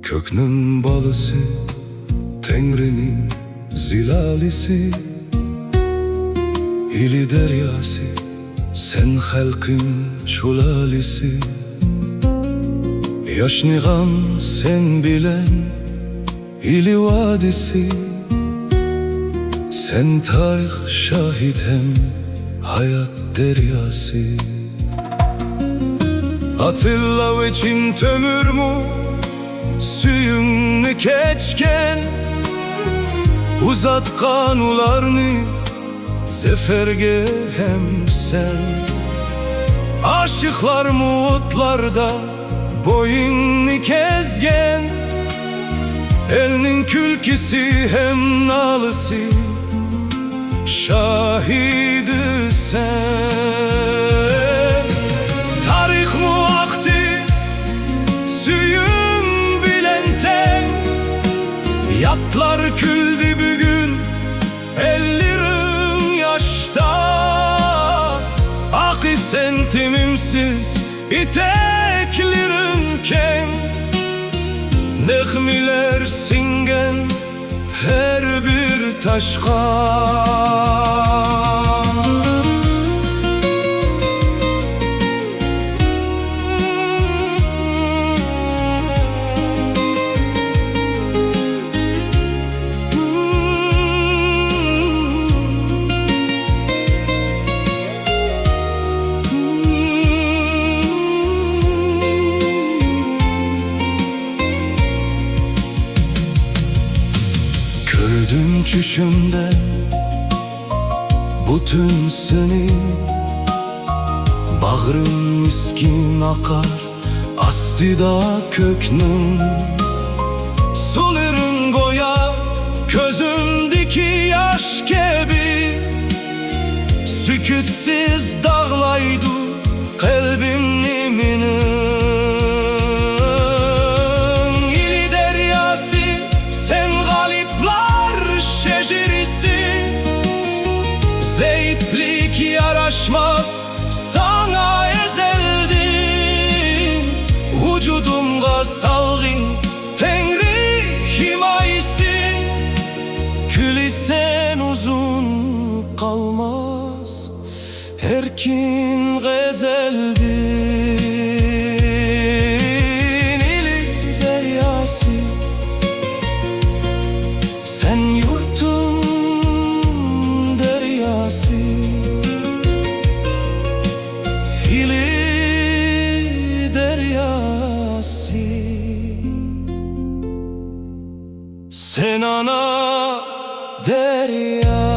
Köknün balısı, Tengri'nin zilalisi, ili deryası, sen halkın şulalisi. Yaşnigan sen bilen ili vadisi, sen tarih şahit hem hayat deryası. Hatırla için tömür mü suyunu keçken, uzat kanularını seferge hem sen. Aşıklar mutlarda boyunni kezgen, elinin külkisi hem nalısı şahidi sen. Tarih mu aktı suyun bilenten, yatlar küldü bugün ellerin yaşta. Akı sentimimsiz iteklerin ken, nehmiler singen her bir taşka. Gördüm çüşümde bütün seni, bağrım miskin akar aslida köknün. Sularım goya közümdeki yaş gibi, sükutsiz dağlaydı kalbim nimini. Zeyplik yaraşmaz sana ezeldim, vücudumga salgın Tengri himayesi. Külü sen uzun kalmaz her kim gazeldin. İli deryası sen yurtun deryası, ili deryası. Sen ana derya.